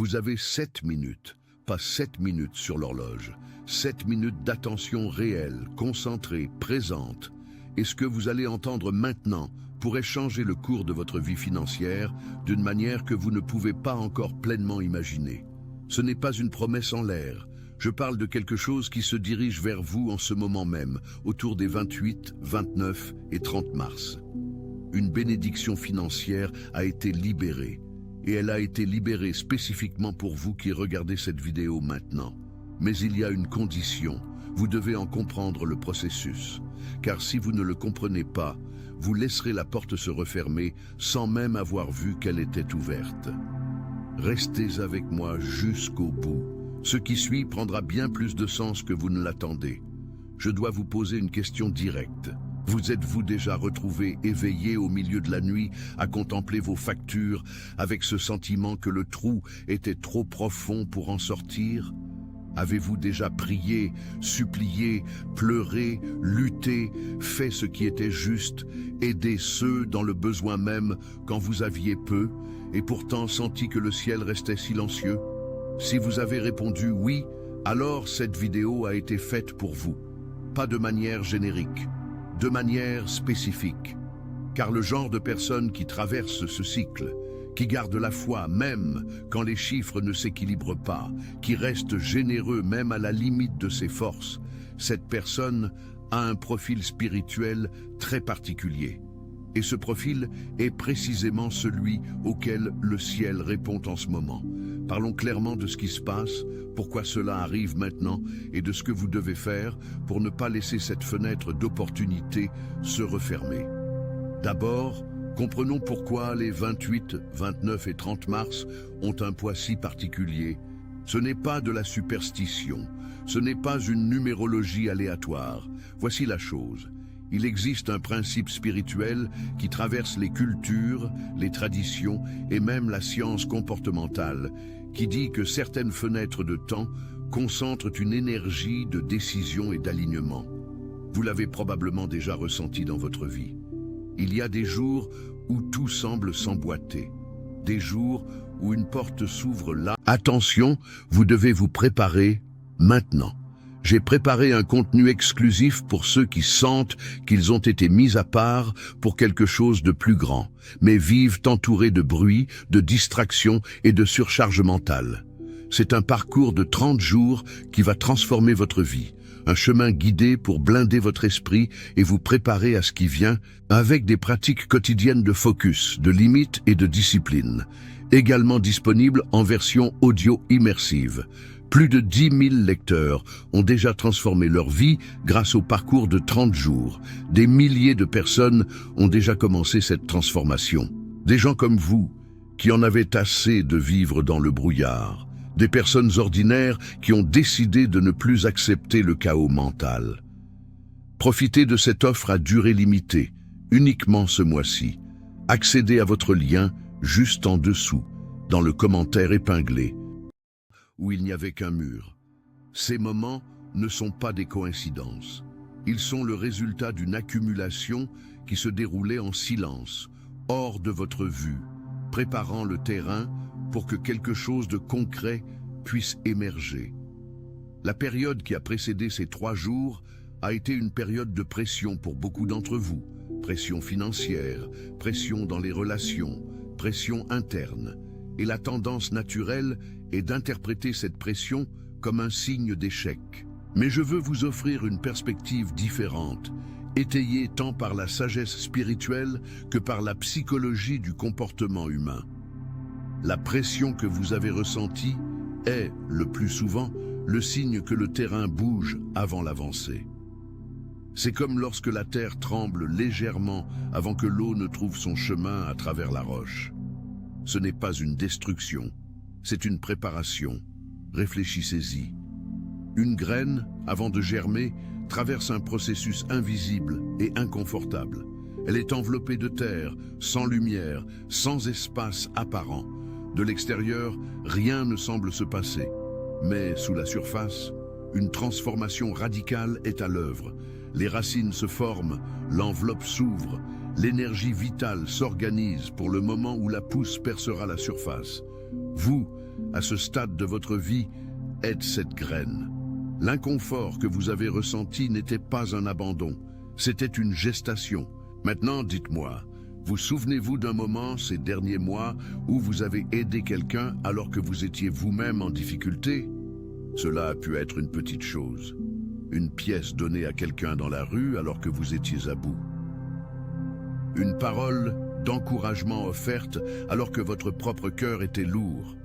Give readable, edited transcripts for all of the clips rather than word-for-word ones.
Vous avez 7 minutes, pas 7 minutes sur l'horloge. 7 minutes d'attention réelle, concentrée, présente. Et ce que vous allez entendre maintenant pourrait changer le cours de votre vie financière d'une manière que vous ne pouvez pas encore pleinement imaginer. Ce n'est pas une promesse en l'air. Je parle de quelque chose qui se dirige vers vous en ce moment même, autour des 28, 29 et 30 mars. Une bénédiction financière a été libérée. Et elle a été libérée spécifiquement pour vous qui regardez cette vidéo maintenant. Mais il y a une condition, vous devez en comprendre le processus. Car si vous ne le comprenez pas, vous laisserez la porte se refermer sans même avoir vu qu'elle était ouverte. Restez avec moi jusqu'au bout. Ce qui suit prendra bien plus de sens que vous ne l'attendez. Je dois vous poser une question directe. Vous êtes-vous déjà retrouvé éveillé au milieu de la nuit à contempler vos factures avec ce sentiment que le trou était trop profond pour en sortir? Avez-vous déjà prié, supplié, pleuré, lutté, fait ce qui était juste, aidé ceux dans le besoin même quand vous aviez peu, et pourtant senti que le ciel restait silencieux? Si vous avez répondu oui, alors cette vidéo a été faite pour vous. Pas de manière générique, de manière spécifique. Car le genre de personne qui traverse ce cycle, qui garde la foi même quand les chiffres ne s'équilibrent pas, qui reste généreux même à la limite de ses forces, cette personne a un profil spirituel très particulier. Et ce profil est précisément celui auquel le ciel répond en ce moment. Parlons clairement de ce qui se passe, pourquoi cela arrive maintenant et de ce que vous devez faire pour ne pas laisser cette fenêtre d'opportunité se refermer. D'abord, comprenons pourquoi les 28, 29 et 30 mars ont un poids si particulier. Ce n'est pas de la superstition, ce n'est pas une numérologie aléatoire. Voici la chose. Il existe un principe spirituel qui traverse les cultures, les traditions et même la science comportementale, qui dit que certaines fenêtres de temps concentrent une énergie de décision et d'alignement. Vous l'avez probablement déjà ressenti dans votre vie. Il y a des jours où tout semble s'emboîter, des jours où une porte s'ouvre là. Attention, vous devez vous préparer maintenant. J'ai préparé un contenu exclusif pour ceux qui sentent qu'ils ont été mis à part pour quelque chose de plus grand, mais vivent entourés de bruit, de distractions et de surcharge mentale. C'est un parcours de 30 jours qui va transformer votre vie, un chemin guidé pour blinder votre esprit et vous préparer à ce qui vient avec des pratiques quotidiennes de focus, de limites et de discipline, également disponibles en version audio immersive. Plus de 10 000 lecteurs ont déjà transformé leur vie grâce au parcours de 30 jours. Des milliers de personnes ont déjà commencé cette transformation. Des gens comme vous, qui en avaient assez de vivre dans le brouillard. Des personnes ordinaires qui ont décidé de ne plus accepter le chaos mental. Profitez de cette offre à durée limitée, uniquement ce mois-ci. Accédez à votre lien juste en dessous, dans le commentaire épinglé, où il n'y avait qu'un mur. Ces moments ne sont pas des coïncidences. Ils sont le résultat d'une accumulation qui se déroulait en silence, hors de votre vue, préparant le terrain pour que quelque chose de concret puisse émerger. La période qui a précédé ces 3 jours a été une période de pression pour beaucoup d'entre vous. Pression financière, pression dans les relations, pression interne. Et la tendance naturelle est d'interpréter cette pression comme un signe d'échec. Mais je veux vous offrir une perspective différente, étayée tant par la sagesse spirituelle que par la psychologie du comportement humain. La pression que vous avez ressentie est, le plus souvent, le signe que le terrain bouge avant l'avancée. C'est comme lorsque la terre tremble légèrement avant que l'eau ne trouve son chemin à travers la roche. Ce n'est pas une destruction, c'est une préparation. Réfléchissez-y. Une graine, avant de germer, traverse un processus invisible et inconfortable. Elle est enveloppée de terre, sans lumière, sans espace apparent. De l'extérieur, rien ne semble se passer. Mais sous la surface, une transformation radicale est à l'œuvre. Les racines se forment, l'enveloppe s'ouvre, l'énergie vitale s'organise pour le moment où la pousse percera la surface. Vous, à ce stade de votre vie, êtes cette graine. L'inconfort que vous avez ressenti n'était pas un abandon, c'était une gestation. Maintenant, dites-moi, vous souvenez-vous d'un moment ces derniers mois où vous avez aidé quelqu'un alors que vous étiez vous-même en difficulté? Cela a pu être une petite chose, une pièce donnée à quelqu'un dans la rue alors que vous étiez à bout. Une parole d'encouragement offerte alors que votre propre cœur était lourd.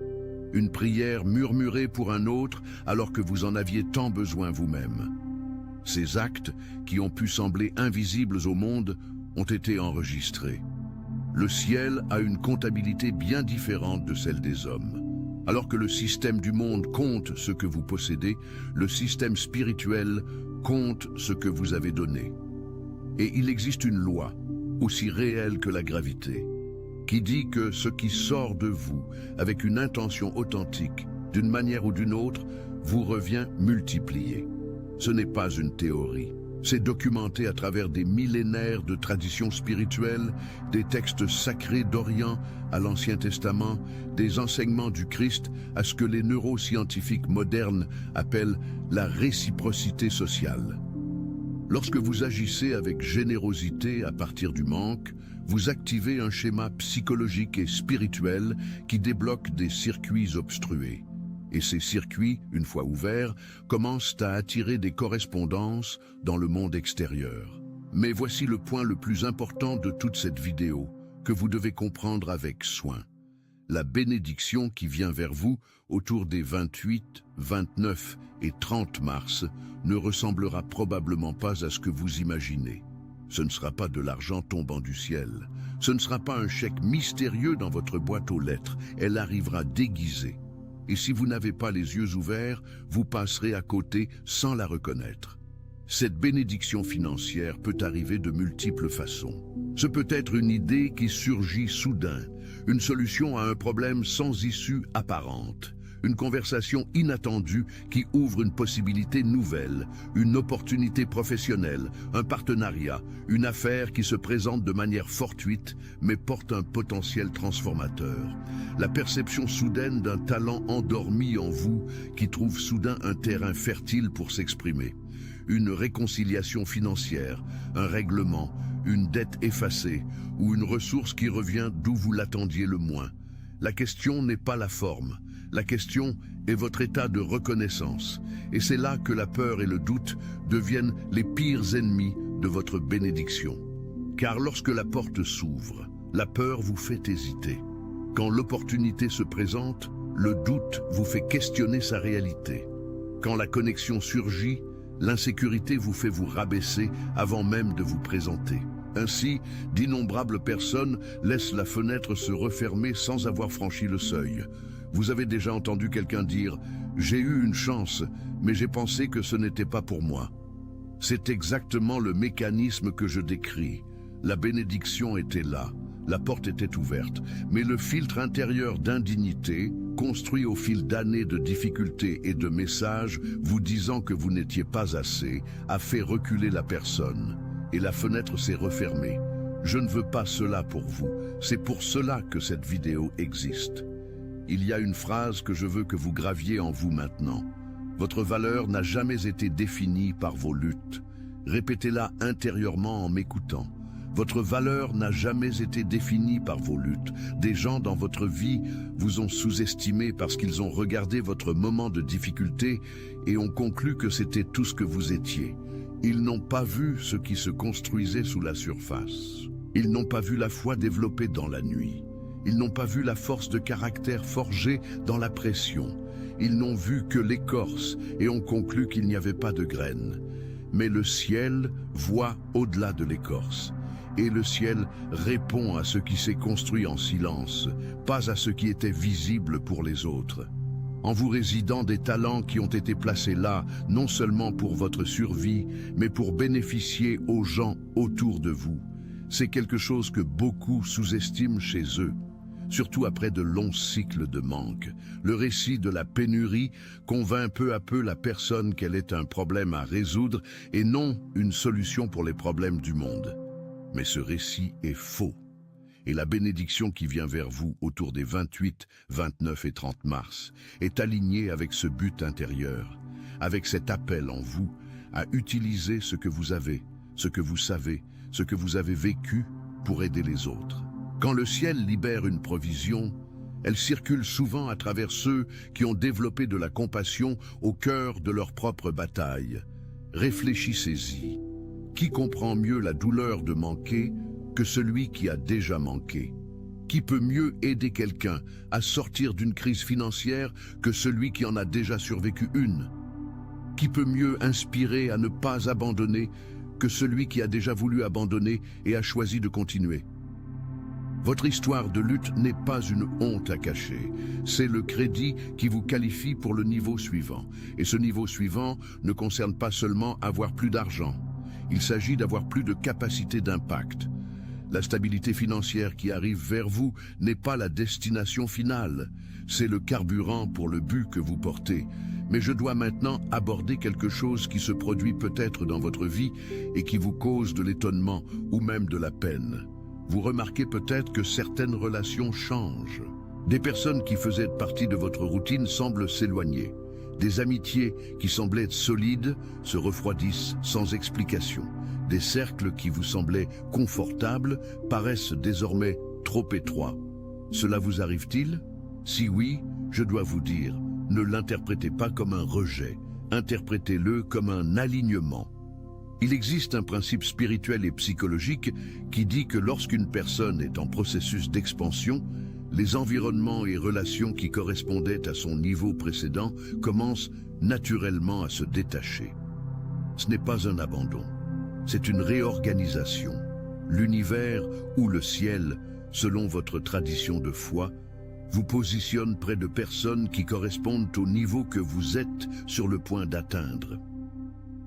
Une prière murmurée pour un autre alors que vous en aviez tant besoin vous-même. Ces actes, qui ont pu sembler invisibles au monde, ont été enregistrés. Le ciel a une comptabilité bien différente de celle des hommes. Alors que le système du monde compte ce que vous possédez, le système spirituel compte ce que vous avez donné. Et il existe une loi, aussi réelle que la gravité, qui dit que ce qui sort de vous, avec une intention authentique, d'une manière ou d'une autre, vous revient multiplié. Ce n'est pas une théorie. C'est documenté à travers des millénaires de traditions spirituelles, des textes sacrés d'Orient à l'Ancien Testament, des enseignements du Christ à ce que les neuroscientifiques modernes appellent la réciprocité sociale. Lorsque vous agissez avec générosité à partir du manque, vous activez un schéma psychologique et spirituel qui débloque des circuits obstrués. Et ces circuits, une fois ouverts, commencent à attirer des correspondances dans le monde extérieur. Mais voici le point le plus important de toute cette vidéo, que vous devez comprendre avec soin. La bénédiction qui vient vers vous autour des 28, 29 et 30 mars ne ressemblera probablement pas à ce que vous imaginez. Ce ne sera pas de l'argent tombant du ciel. Ce ne sera pas un chèque mystérieux dans votre boîte aux lettres. Elle arrivera déguisée. Et si vous n'avez pas les yeux ouverts, vous passerez à côté sans la reconnaître. Cette bénédiction financière peut arriver de multiples façons. Ce peut être une idée qui surgit soudain, une solution à un problème sans issue apparente, une conversation inattendue qui ouvre une possibilité nouvelle, une opportunité professionnelle, un partenariat, une affaire qui se présente de manière fortuite mais porte un potentiel transformateur. La perception soudaine d'un talent endormi en vous qui trouve soudain un terrain fertile pour s'exprimer. Une réconciliation financière, un règlement, une dette effacée ou une ressource qui revient d'où vous l'attendiez le moins. La question n'est pas la forme. La question est votre état de reconnaissance. Et c'est là que la peur et le doute deviennent les pires ennemis de votre bénédiction. Car lorsque la porte s'ouvre, la peur vous fait hésiter. Quand l'opportunité se présente, le doute vous fait questionner sa réalité. Quand la connexion surgit, l'insécurité vous fait vous rabaisser avant même de vous présenter. Ainsi, d'innombrables personnes laissent la fenêtre se refermer sans avoir franchi le seuil. Vous avez déjà entendu quelqu'un dire « J'ai eu une chance, mais j'ai pensé que ce n'était pas pour moi ». C'est exactement le mécanisme que je décris. La bénédiction était là, la porte était ouverte, mais le filtre intérieur d'indignité, construit au fil d'années de difficultés et de messages vous disant que vous n'étiez pas assez, a fait reculer la personne. Et la fenêtre s'est refermée. Je ne veux pas cela pour vous. C'est pour cela que cette vidéo existe. Il y a une phrase que je veux que vous graviez en vous maintenant. Votre valeur n'a jamais été définie par vos luttes. Répétez-la intérieurement en m'écoutant. Votre valeur n'a jamais été définie par vos luttes. Des gens dans votre vie vous ont sous-estimé parce qu'ils ont regardé votre moment de difficulté et ont conclu que c'était tout ce que vous étiez. Ils n'ont pas vu ce qui se construisait sous la surface. Ils n'ont pas vu la foi développée dans la nuit. Ils n'ont pas vu la force de caractère forgée dans la pression. Ils n'ont vu que l'écorce et ont conclu qu'il n'y avait pas de graines. Mais le ciel voit au-delà de l'écorce. Et le ciel répond à ce qui s'est construit en silence, pas à ce qui était visible pour les autres. En vous résidant des talents qui ont été placés là, non seulement pour votre survie, mais pour bénéficier aux gens autour de vous. C'est quelque chose que beaucoup sous-estiment chez eux, surtout après de longs cycles de manque. Le récit de la pénurie convainc peu à peu la personne qu'elle est un problème à résoudre et non une solution pour les problèmes du monde. Mais ce récit est faux. Et la bénédiction qui vient vers vous autour des 28, 29 et 30 mars est alignée avec ce but intérieur, avec cet appel en vous à utiliser ce que vous avez, ce que vous savez, ce que vous avez vécu pour aider les autres. Quand le ciel libère une provision, elle circule souvent à travers ceux qui ont développé de la compassion au cœur de leur propre bataille. Réfléchissez-y. Qui comprend mieux la douleur de manquer que celui qui a déjà manqué? Qui peut mieux aider quelqu'un à sortir d'une crise financière que celui qui en a déjà survécu une? Qui peut mieux inspirer à ne pas abandonner que celui qui a déjà voulu abandonner et a choisi de continuer? Votre histoire de lutte n'est pas une honte à cacher, c'est le crédit qui vous qualifie pour le niveau suivant. Et ce niveau suivant ne concerne pas seulement avoir plus d'argent, il s'agit d'avoir plus de capacité d'impact. La stabilité financière qui arrive vers vous n'est pas la destination finale, c'est le carburant pour le but que vous portez. Mais je dois maintenant aborder quelque chose qui se produit peut-être dans votre vie et qui vous cause de l'étonnement ou même de la peine. Vous remarquez peut-être que certaines relations changent. Des personnes qui faisaient partie de votre routine semblent s'éloigner. Des amitiés qui semblaient être solides se refroidissent sans explication. Des cercles qui vous semblaient confortables paraissent désormais trop étroits. Cela vous arrive-t-il? Si oui, je dois vous dire, ne l'interprétez pas comme un rejet, interprétez-le comme un alignement. Il existe un principe spirituel et psychologique qui dit que lorsqu'une personne est en processus d'expansion, les environnements et relations qui correspondaient à son niveau précédent commencent naturellement à se détacher. Ce n'est pas un abandon, c'est une réorganisation. L'univers ou le ciel, selon votre tradition de foi, vous positionne près de personnes qui correspondent au niveau que vous êtes sur le point d'atteindre.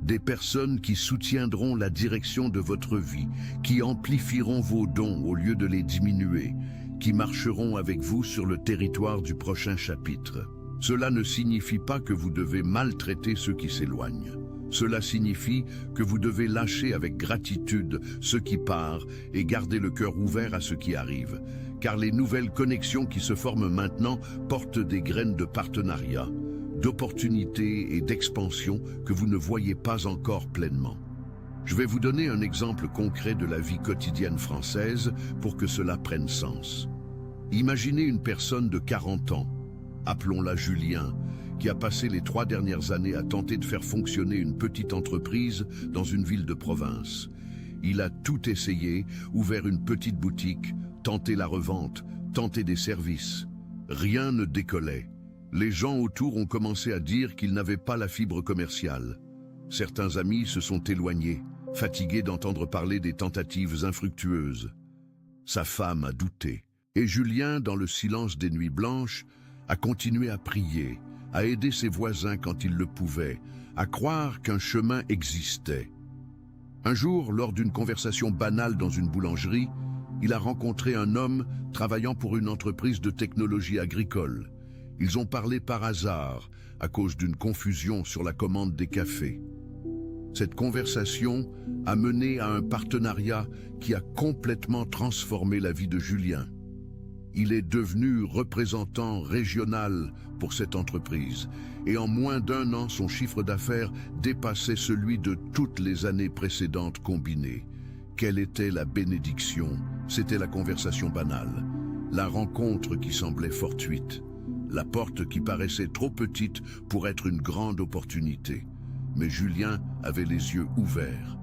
Des personnes qui soutiendront la direction de votre vie, qui amplifieront vos dons au lieu de les diminuer, qui marcheront avec vous sur le territoire du prochain chapitre. Cela ne signifie pas que vous devez maltraiter ceux qui s'éloignent. Cela signifie que vous devez lâcher avec gratitude ce qui part et garder le cœur ouvert à ce qui arrive, car les nouvelles connexions qui se forment maintenant portent des graines de partenariat, d'opportunités et d'expansion que vous ne voyez pas encore pleinement. Je vais vous donner un exemple concret de la vie quotidienne française pour que cela prenne sens. Imaginez une personne de 40 ans, appelons-la Julien, qui a passé les 3 dernières années à tenter de faire fonctionner une petite entreprise dans une ville de province. Il a tout essayé, ouvert une petite boutique, tenté la revente, tenté des services. Rien ne décollait. Les gens autour ont commencé à dire qu'il n'avait pas la fibre commerciale. Certains amis se sont éloignés, fatigués d'entendre parler des tentatives infructueuses. Sa femme a douté. Et Julien, dans le silence des nuits blanches, a continué à prier, à aider ses voisins quand il le pouvait, à croire qu'un chemin existait. Un jour, lors d'une conversation banale dans une boulangerie, il a rencontré un homme travaillant pour une entreprise de technologie agricole. Ils ont parlé par hasard, à cause d'une confusion sur la commande des cafés. Cette conversation a mené à un partenariat qui a complètement transformé la vie de Julien. Il est devenu représentant régional pour cette entreprise et en moins d'1 an, son chiffre d'affaires dépassait celui de toutes les années précédentes combinées. Quelle était la bénédiction? C'était la conversation banale, la rencontre qui semblait fortuite, la porte qui paraissait trop petite pour être une grande opportunité. Mais Julien avait les yeux ouverts.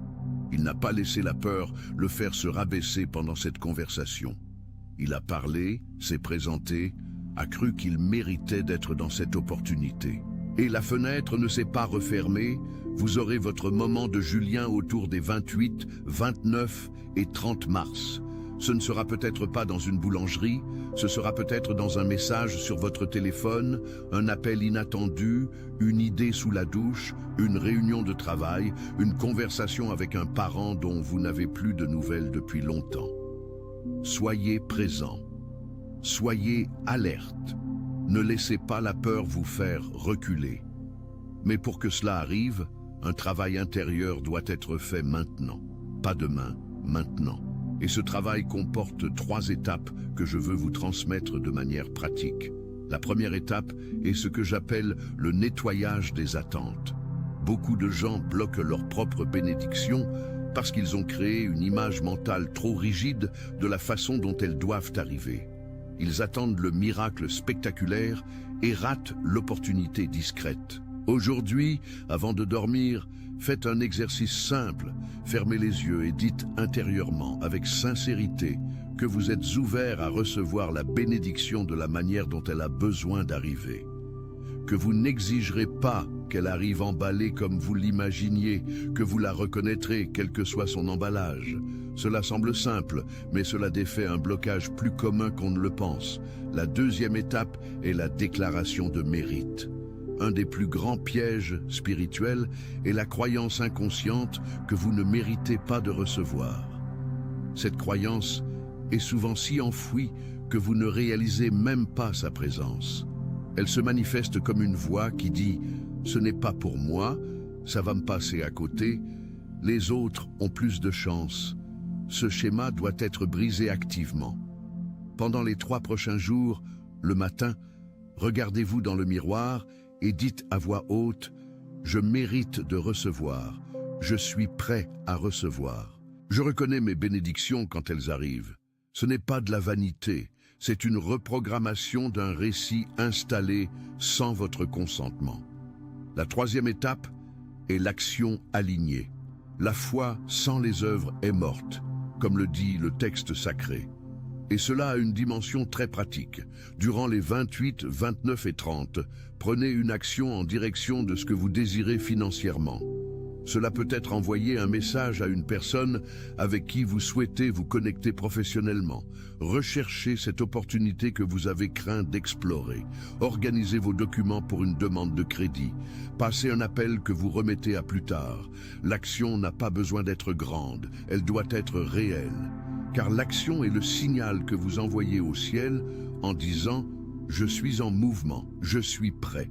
Il n'a pas laissé la peur le faire se rabaisser pendant cette conversation. Il a parlé, s'est présenté, a cru qu'il méritait d'être dans cette opportunité. Et la fenêtre ne s'est pas refermée, vous aurez votre moment de Julien autour des 28, 29 et 30 mars. Ce ne sera peut-être pas dans une boulangerie, ce sera peut-être dans un message sur votre téléphone, un appel inattendu, une idée sous la douche, une réunion de travail, une conversation avec un parent dont vous n'avez plus de nouvelles depuis longtemps. Soyez présent, soyez alerte, ne laissez pas la peur vous faire reculer. Mais pour que cela arrive, un travail intérieur doit être fait maintenant, pas demain, maintenant. Et ce travail comporte 3 étapes que je veux vous transmettre de manière pratique. La première étape est ce que j'appelle le nettoyage des attentes. Beaucoup de gens bloquent leur propre bénédiction parce qu'ils ont créé une image mentale trop rigide de la façon dont elles doivent arriver. Ils attendent le miracle spectaculaire et ratent l'opportunité discrète. Aujourd'hui, avant de dormir, faites un exercice simple. Fermez les yeux et dites intérieurement, avec sincérité, que vous êtes ouvert à recevoir la bénédiction de la manière dont elle a besoin d'arriver. Que vous n'exigerez pas qu'elle arrive emballée comme vous l'imaginiez, que vous la reconnaîtrez, quel que soit son emballage. Cela semble simple, mais cela défait un blocage plus commun qu'on ne le pense. La deuxième étape est la déclaration de mérite. Un des plus grands pièges spirituels est la croyance inconsciente que vous ne méritez pas de recevoir. Cette croyance est souvent si enfouie que vous ne réalisez même pas sa présence. Elle se manifeste comme une voix qui dit « Ce n'est pas pour moi, ça va me passer à côté, les autres ont plus de chance ». Ce schéma doit être brisé activement. Pendant les 3 prochains jours, le matin, regardez-vous dans le miroir et dites à voix haute « Je mérite de recevoir, je suis prêt à recevoir. Je reconnais mes bénédictions quand elles arrivent. Ce n'est pas de la vanité, c'est une reprogrammation d'un récit installé sans votre consentement. » La troisième étape est l'action alignée. La foi sans les œuvres est morte, comme le dit le texte sacré. Et cela a une dimension très pratique. Durant les 28, 29 et 30, prenez une action en direction de ce que vous désirez financièrement. Cela peut être envoyer un message à une personne avec qui vous souhaitez vous connecter professionnellement. Recherchez cette opportunité que vous avez craint d'explorer. Organisez vos documents pour une demande de crédit. Passez un appel que vous remettez à plus tard. L'action n'a pas besoin d'être grande, elle doit être réelle. Car l'action est le signal que vous envoyez au ciel en disant « Je suis en mouvement, je suis prêt ».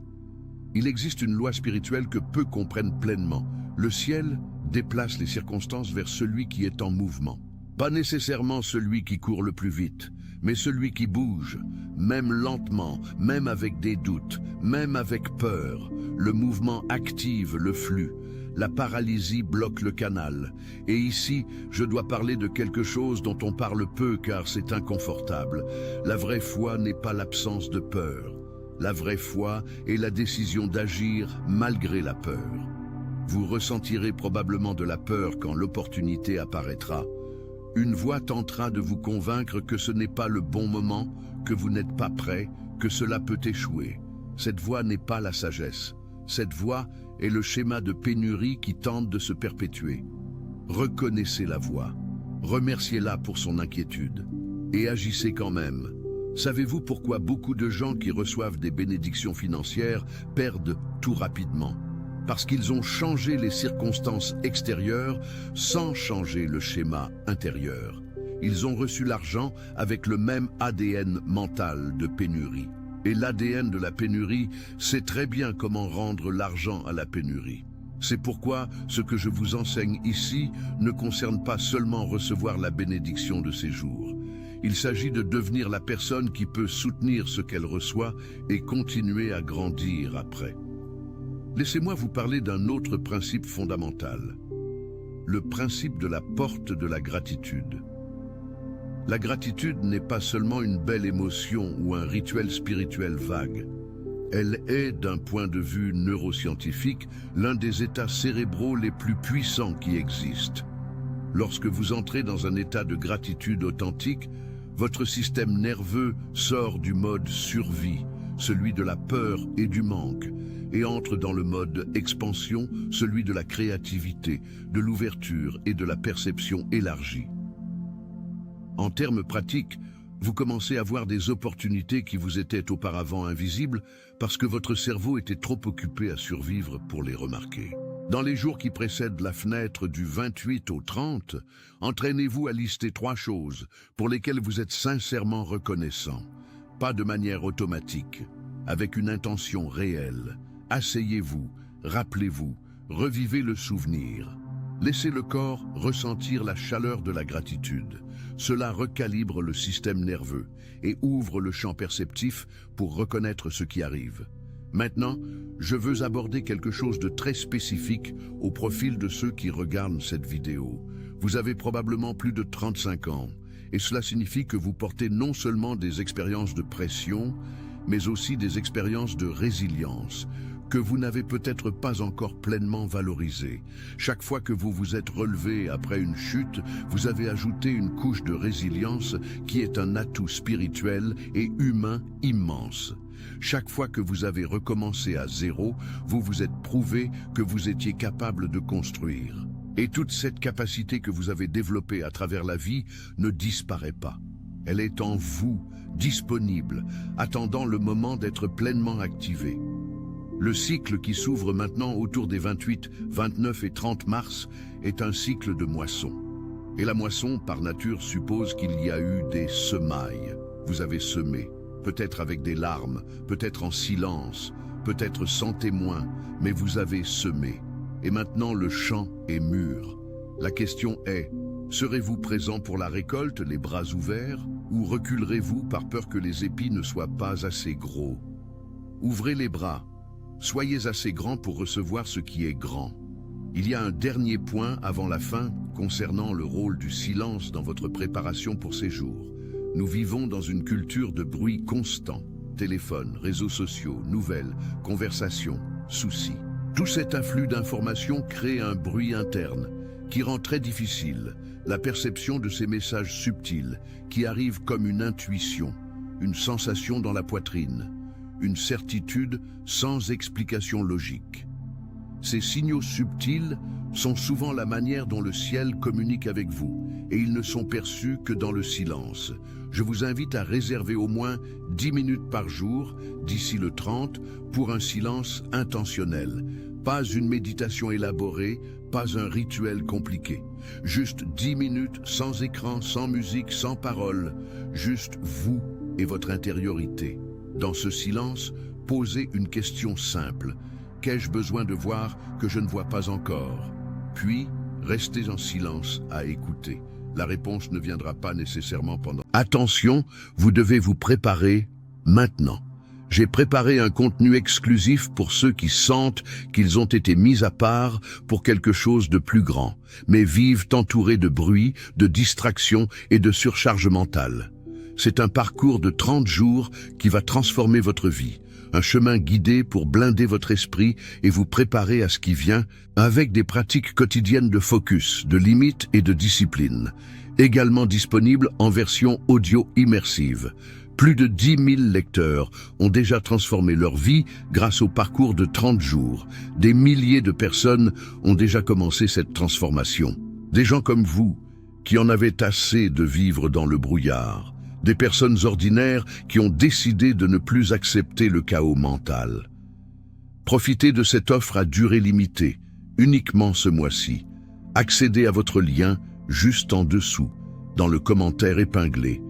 Il existe une loi spirituelle que peu comprennent pleinement. Le ciel déplace les circonstances vers celui qui est en mouvement. Pas nécessairement celui qui court le plus vite, mais celui qui bouge, même lentement, même avec des doutes, même avec peur. Le mouvement active le flux. La paralysie bloque le canal. Et ici, je dois parler de quelque chose dont on parle peu car c'est inconfortable. La vraie foi n'est pas l'absence de peur. La vraie foi est la décision d'agir malgré la peur. Vous ressentirez probablement de la peur quand l'opportunité apparaîtra. Une voix tentera de vous convaincre que ce n'est pas le bon moment, que vous n'êtes pas prêt, que cela peut échouer. Cette voix n'est pas la sagesse. Cette voix est le schéma de pénurie qui tente de se perpétuer. Reconnaissez la voix, remerciez-la pour son inquiétude et agissez quand même. Savez-vous pourquoi beaucoup de gens qui reçoivent des bénédictions financières perdent tout rapidement? Parce qu'ils ont changé les circonstances extérieures sans changer le schéma intérieur. Ils ont reçu l'argent avec le même ADN mental de pénurie. Et l'ADN de la pénurie sait très bien comment rendre l'argent à la pénurie. C'est pourquoi ce que je vous enseigne ici ne concerne pas seulement recevoir la bénédiction de ces jours. Il s'agit de devenir la personne qui peut soutenir ce qu'elle reçoit et continuer à grandir après. Laissez-moi vous parler d'un autre principe fondamental. Le principe de la porte de la gratitude. La gratitude n'est pas seulement une belle émotion ou un rituel spirituel vague. Elle est, d'un point de vue neuroscientifique, l'un des états cérébraux les plus puissants qui existent. Lorsque vous entrez dans un état de gratitude authentique, votre système nerveux sort du mode survie, celui de la peur et du manque, et entre dans le mode expansion, celui de la créativité, de l'ouverture et de la perception élargie. En termes pratiques, vous commencez à voir des opportunités qui vous étaient auparavant invisibles parce que votre cerveau était trop occupé à survivre pour les remarquer. Dans les jours qui précèdent la fenêtre du 28 au 30, entraînez-vous à lister 3 choses pour lesquelles vous êtes sincèrement reconnaissant, pas de manière automatique, avec une intention réelle. Asseyez-vous, rappelez-vous, revivez le souvenir. Laissez le corps ressentir la chaleur de la gratitude. Cela recalibre le système nerveux et ouvre le champ perceptif pour reconnaître ce qui arrive. Maintenant, je veux aborder quelque chose de très spécifique au profil de ceux qui regardent cette vidéo. Vous avez probablement plus de 35 ans, et cela signifie que vous portez non seulement des expériences de pression, mais aussi des expériences de résilience, que vous n'avez peut-être pas encore pleinement valorisées. Chaque fois que vous vous êtes relevé après une chute, vous avez ajouté une couche de résilience qui est un atout spirituel et humain immense. Chaque fois que vous avez recommencé à zéro, vous vous êtes prouvé que vous étiez capable de construire. Et toute cette capacité que vous avez développée à travers la vie ne disparaît pas. Elle est en vous, disponible, attendant le moment d'être pleinement activée. Le cycle qui s'ouvre maintenant autour des 28, 29 et 30 mars est un cycle de moisson. Et la moisson, par nature, suppose qu'il y a eu des semailles. Vous avez semé, peut-être avec des larmes, peut-être en silence, peut-être sans témoin, mais vous avez semé. Et maintenant le champ est mûr. La question est, serez-vous présent pour la récolte, les bras ouverts, ou reculerez-vous par peur que les épis ne soient pas assez gros? Ouvrez les bras. Soyez assez grand pour recevoir ce qui est grand. Il y a un dernier point avant la fin concernant le rôle du silence dans votre préparation pour ces jours. Nous vivons dans une culture de bruit constant. Téléphone, réseaux sociaux, nouvelles, conversations, soucis. Tout cet afflux d'informations crée un bruit interne qui rend très difficile la perception de ces messages subtils qui arrivent comme une intuition, une sensation dans la poitrine, une certitude sans explication logique. Ces signaux subtils sont souvent la manière dont le ciel communique avec vous, et ils ne sont perçus que dans le silence. Je vous invite à réserver au moins 10 minutes par jour, d'ici le 30, pour un silence intentionnel. Pas une méditation élaborée, pas un rituel compliqué. Juste 10 minutes sans écran, sans musique, sans parole. Juste vous et votre intériorité. Dans ce silence, posez une question simple. Qu'ai-je besoin de voir que je ne vois pas encore? Puis, restez en silence à écouter. La réponse ne viendra pas nécessairement pendant... Attention, vous devez vous préparer maintenant. J'ai préparé un contenu exclusif pour ceux qui sentent qu'ils ont été mis à part pour quelque chose de plus grand, mais vivent entourés de bruit, de distractions et de surcharge mentale. C'est un parcours de 30 jours qui va transformer votre vie, un chemin guidé pour blinder votre esprit et vous préparer à ce qui vient avec des pratiques quotidiennes de focus, de limites et de discipline, également disponibles en version audio immersive. Plus de 10 000 lecteurs ont déjà transformé leur vie grâce au parcours de 30 jours. Des milliers de personnes ont déjà commencé cette transformation. Des gens comme vous, qui en avaient assez de vivre dans le brouillard. Des personnes ordinaires qui ont décidé de ne plus accepter le chaos mental. Profitez de cette offre à durée limitée, uniquement ce mois-ci. Accédez à votre lien juste en dessous, dans le commentaire épinglé.